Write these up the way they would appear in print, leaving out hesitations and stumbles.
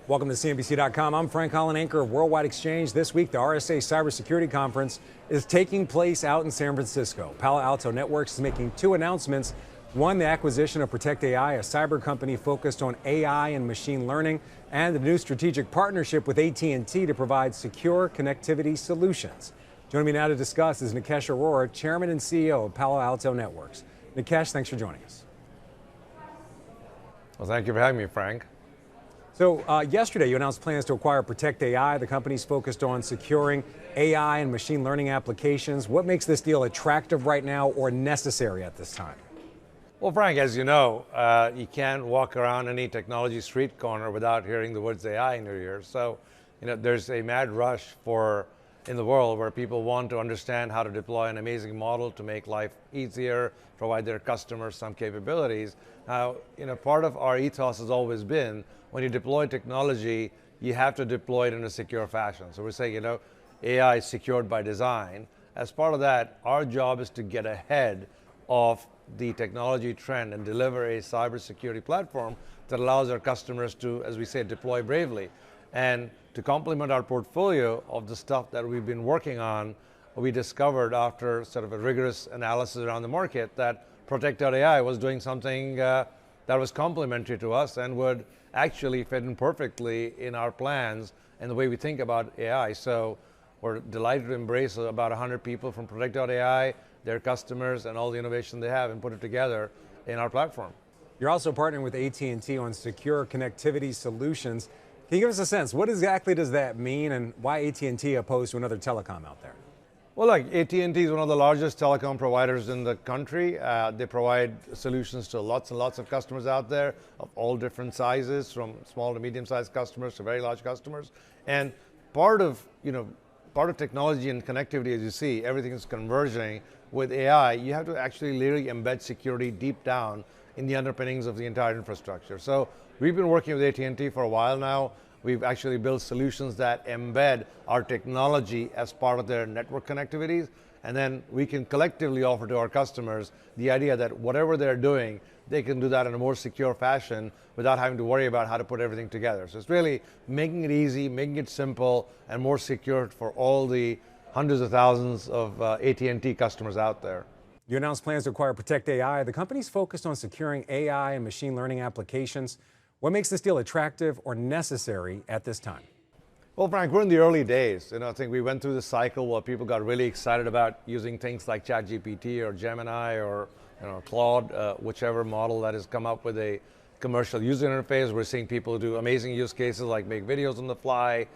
Welcome to CNBC.com. I'm Frank Holland, anchor of Worldwide Exchange. This week, the RSA Cybersecurity Conference is taking place out in San Francisco. Palo Alto Networks is making two announcements. One, the acquisition of Protect AI, a cyber company focused on AI and machine learning, and a new strategic partnership with AT&T to provide secure connectivity solutions. Joining me now to discuss is Nikesh Arora, Chairman and CEO of Palo Alto Networks. Nikesh, thanks for joining us. Well, thank you for having me, Frank. So yesterday, you announced plans to acquire Protect AI. The company's focused on securing AI and machine learning applications. What makes this deal attractive right now or necessary at this time? Well, Frank, as you know, you can't walk around any technology street corner without hearing the words AI in your ears. So, there's a mad rush in the world where people want to understand how to deploy an amazing model to make life easier, provide their customers some capabilities. Now, part of our ethos has always been when you deploy technology, you have to deploy it in a secure fashion. So we're saying, AI is secured by design. As part of that, our job is to get ahead of the technology trend and deliver a cybersecurity platform that allows our customers to, as we say, deploy bravely. And to complement our portfolio of the stuff that we've been working on, we discovered after sort of a rigorous analysis around the market that Protect AI was doing something that was complementary to us and would actually fit in perfectly in our plans and the way we think about AI. So we're delighted to embrace about 100 people from Protect AI, their customers, and all the innovation they have and put it together in our platform. You're also partnering with AT&T on secure connectivity solutions. Can you give us a sense, what exactly does that mean and why AT&T opposed to another telecom out there? Well, look, AT&T is one of the largest telecom providers in the country. They provide solutions to lots and lots of customers out there of all different sizes, from small to medium-sized customers to very large customers. And part of technology and connectivity, as you see, everything is converging with AI. You have to actually literally embed security deep down in the underpinnings of the entire infrastructure. So we've been working with AT&T for a while now. We've actually built solutions that embed our technology as part of their network connectivities, and then we can collectively offer to our customers the idea that whatever they're doing, they can do that in a more secure fashion without having to worry about how to put everything together. So it's really making it easy, making it simple, and more secure for all the hundreds of thousands of AT&T customers out there. You announced plans to acquire Protect AI. The company's focused on securing AI and machine learning applications. What makes this deal attractive or necessary at this time? Well, Frank, we're in the early days. I think we went through the cycle where people got really excited about using things like ChatGPT or Gemini or Claude, whichever model that has come up with a commercial user interface. We're seeing people do amazing use cases like make videos on the fly,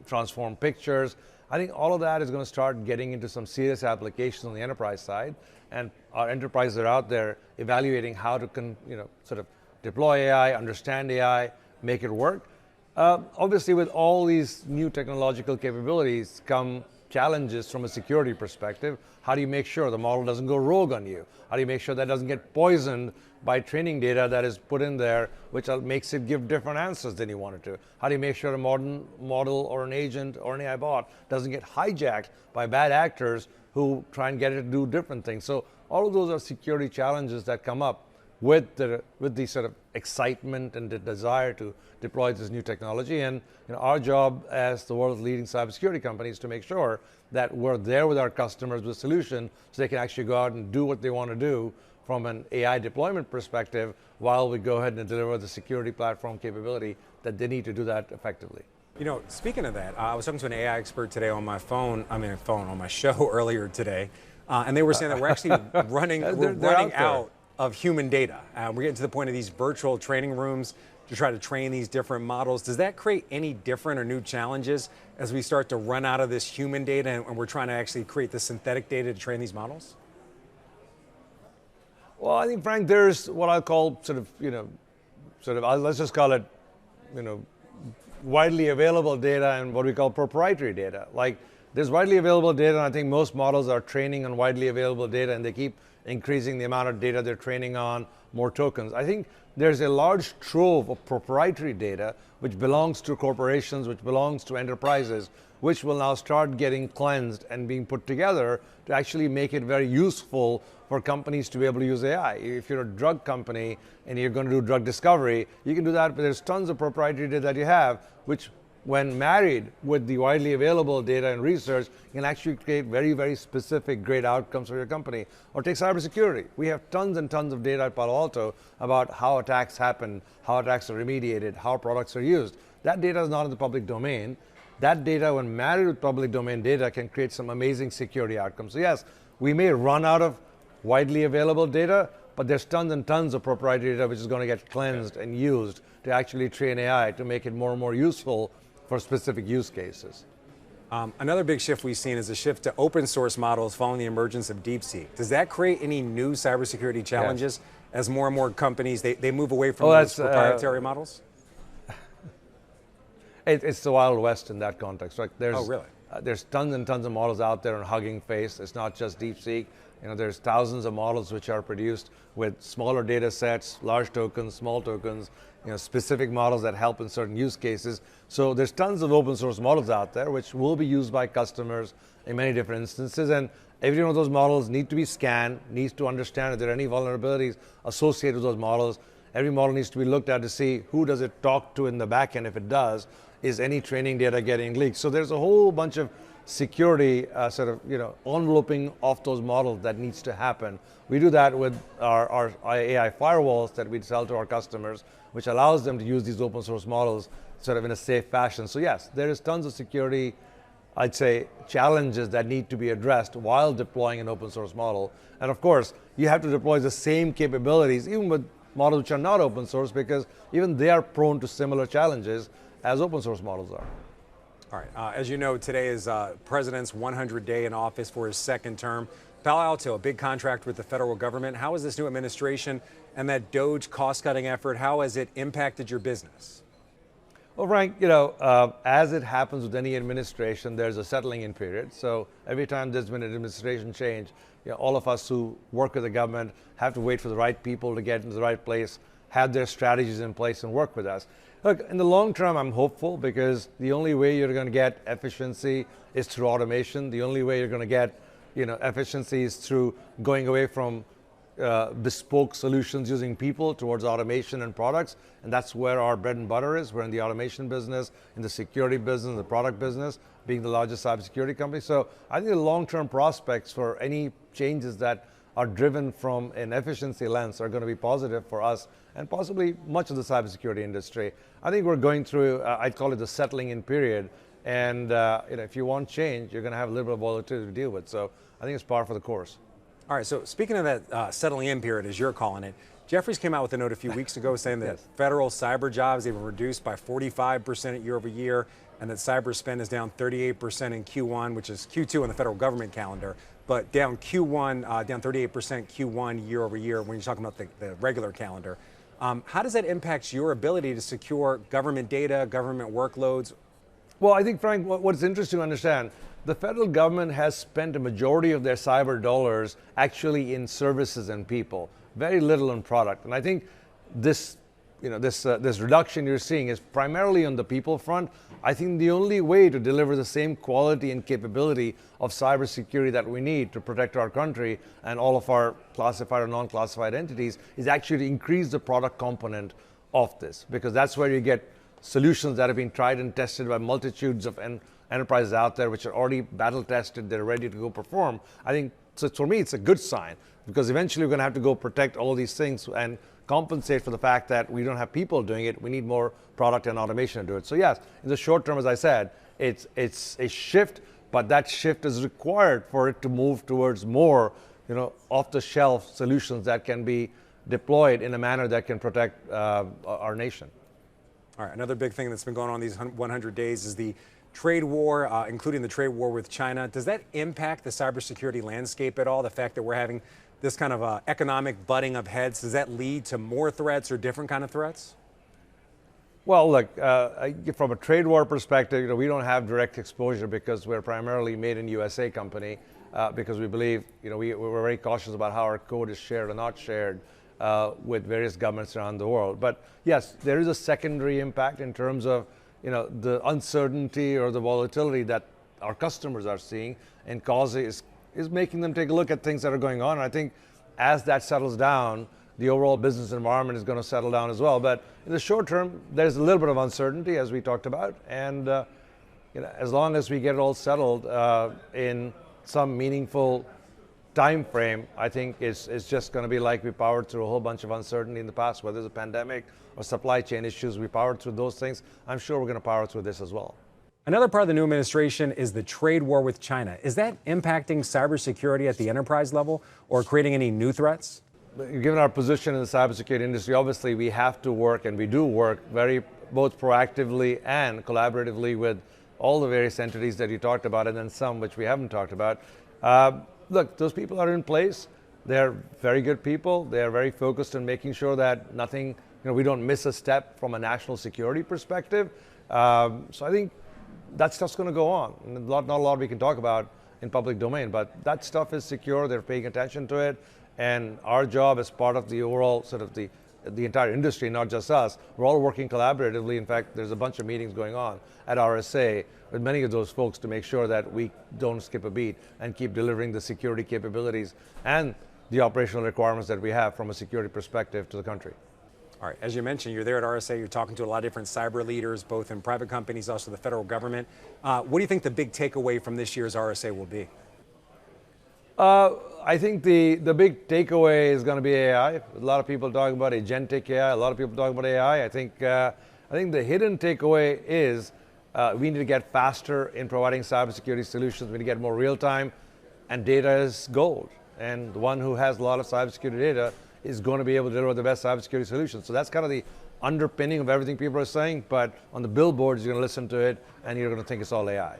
transform pictures. I think all of that is going to start getting into some serious applications on the enterprise side, and our enterprises are out there evaluating how to sort of deploy AI, understand AI, make it work. Obviously, with all these new technological capabilities come challenges from a security perspective. How do you make sure the model doesn't go rogue on you? How do you make sure that doesn't get poisoned by training data that is put in there, which makes it give different answers than you want it to? How do you make sure a modern model or an agent or an AI bot doesn't get hijacked by bad actors who try and get it to do different things? So all of those are security challenges that come up with the sort of excitement and the desire to deploy this new technology. And our job as the world's leading cybersecurity company is to make sure that we're there with our customers with a solution so they can actually go out and do what they want to do from an AI deployment perspective while we go ahead and deliver the security platform capability that they need to do that effectively. Speaking of that, I was talking to an AI expert today on my on my show earlier today, and they were saying that we're actually running out of human data. We're getting to the point of these virtual training rooms to try to train these different models. Does that create any different or new challenges as we start to run out of this human data and we're trying to actually create the synthetic data to train these models? Well, I think, Frank, there's what I call let's just call it, widely available data and what we call proprietary data. Like, there's widely available data, and I think most models are training on widely available data, and they keep increasing the amount of data they're training on, more tokens. I think there's a large trove of proprietary data which belongs to corporations, which belongs to enterprises, which will now start getting cleansed and being put together to actually make it very useful for companies to be able to use AI. If you're a drug company and you're going to do drug discovery, you can do that, but there's tons of proprietary data that you have, which when married with the widely available data and research, can actually create very, very specific, great outcomes for your company. Or take cybersecurity. We have tons and tons of data at Palo Alto about how attacks happen, how attacks are remediated, how products are used. That data is not in the public domain. That data, when married with public domain data, can create some amazing security outcomes. So yes, we may run out of widely available data, but there's tons and tons of proprietary data which is going to get cleansed and used to actually train AI to make it more and more useful for specific use cases. Another big shift we've seen is a shift to open source models following the emergence of DeepSeek. Does that create any new cybersecurity challenges as more and more companies, they move away from those proprietary models? It's the Wild West in that context. Like Oh, really? There's tons and tons of models out there on Hugging Face. It's not just DeepSeek. There's thousands of models which are produced with smaller data sets, large tokens, small tokens, specific models that help in certain use cases. So there's tons of open source models out there which will be used by customers in many different instances. And every one of those models need to be scanned, needs to understand if there are any vulnerabilities associated with those models. Every model needs to be looked at to see who does it talk to in the back end. If it does, is any training data getting leaked? So there's a whole bunch of security enveloping of those models that needs to happen. We do that with our AI firewalls that we sell to our customers, which allows them to use these open source models sort of in a safe fashion. So yes, there is tons of security, I'd say, challenges that need to be addressed while deploying an open source model. And of course, you have to deploy the same capabilities even with models which are not open source, because even they are prone to similar challenges as open source models are. All right, as you know, today is President's 100th day in office for his second term. Palo Alto, a big contract with the federal government. How has this new administration and that DOGE cost-cutting effort, how has it impacted your business? Well, Frank, as it happens with any administration, there's a settling in period. So every time there's been an administration change, all of us who work with the government have to wait for the right people to get into the right place, have their strategies in place and work with us. Look, in the long term, I'm hopeful, because the only way you're going to get efficiency is through automation. The only way you're going to get efficiency is through going away from bespoke solutions using people towards automation and products. And that's where our bread and butter is. We're in the automation business, in the security business, the product business, being the largest cybersecurity company. So I think the long-term prospects for any changes that are driven from an efficiency lens are going to be positive for us and possibly much of the cybersecurity industry. I think we're going through, I'd call it the settling in period. And if you want change, you're going to have a little bit of volatility to deal with. So I think it's par for the course. All right, so speaking of that settling in period, as you're calling it, Jeffries came out with a note a few weeks ago saying that federal cyber jobs have been reduced by 45% year over year, and that cyber spend is down 38% in Q1, which is Q2 on the federal government calendar, but down Q1, down 38% Q1 year over year when you're talking about the regular calendar. How does that impact your ability to secure government data, government workloads? Well, I think, Frank, what's interesting to understand, the federal government has spent a majority of their cyber dollars actually in services and people, very little on product. And I think this reduction you're seeing is primarily on the people front. I think the only way to deliver the same quality and capability of cybersecurity that we need to protect our country and all of our classified or non-classified entities is actually to increase the product component of this, because that's where you get solutions that have been tried and tested by multitudes of enterprises out there, which are already battle tested, they're ready to go perform. I think, so for me, it's a good sign, because eventually we're going to have to go protect all these things and compensate for the fact that we don't have people doing it. We need more product and automation to do it. So yes, in the short term, as I said, it's a shift, but that shift is required for it to move towards more, off-the-shelf solutions that can be deployed in a manner that can protect our nation. All right, another big thing that's been going on these 100 days is the trade war, including the trade war with China. Does that impact the cybersecurity landscape at all? The fact that we're having this kind of economic butting of heads, does that lead to more threats or different kind of threats? Well, look, from a trade war perspective, we don't have direct exposure because we're primarily made in USA company, because we believe, we're very cautious about how our code is shared or not shared with various governments around the world. But yes, there is a secondary impact in terms of the uncertainty or the volatility that our customers are seeing, and is making them take a look at things that are going on. And I think as that settles down, the overall business environment is going to settle down as well. But in the short term, there's a little bit of uncertainty, as we talked about, and as long as we get it all settled in some meaningful time frame, I think it's just going to be like we powered through a whole bunch of uncertainty in the past, whether it's a pandemic or supply chain issues. We powered through those things. I'm sure we're going to power through this as well. Another part of the new administration is the trade war with China. Is that impacting cybersecurity at the enterprise level or creating any new threats? Given our position in the cybersecurity industry, obviously we have to work, and we do work both proactively and collaboratively with all the various entities that you talked about, and then some which we haven't talked about. Look, those people are in place. They're very good people. They're very focused on making sure that nothing, we don't miss a step from a national security perspective. So I think that stuff's going to go on. Not a lot we can talk about in public domain, but that stuff is secure. They're paying attention to it. And our job as part of the overall sort of the entire industry, not just us, we're all working collaboratively. In fact, there's a bunch of meetings going on at RSA with many of those folks to make sure that we don't skip a beat and keep delivering the security capabilities and the operational requirements that we have from a security perspective to the country. All right, as you mentioned, you're there at RSA, you're talking to a lot of different cyber leaders, both in private companies, also the federal government. What do you think the big takeaway from this year's RSA will be? I think the big takeaway is going to be AI. A lot of people talking about agentic AI. A lot of people talking about AI. I think the hidden takeaway is we need to get faster in providing cybersecurity solutions. We need to get more real time, and data is gold. And the one who has a lot of cybersecurity data is going to be able to deliver the best cybersecurity solutions. So that's kind of the underpinning of everything people are saying. But on the billboards, you're going to listen to it, and you're going to think it's all AI.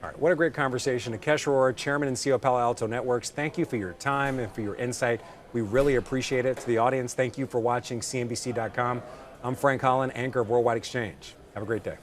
All right, what a great conversation. Nikesh Arora, Chairman and CEO of Palo Alto Networks, thank you for your time and for your insight. We really appreciate it. To the audience, thank you for watching CNBC.com. I'm Frank Holland, anchor of Worldwide Exchange. Have a great day.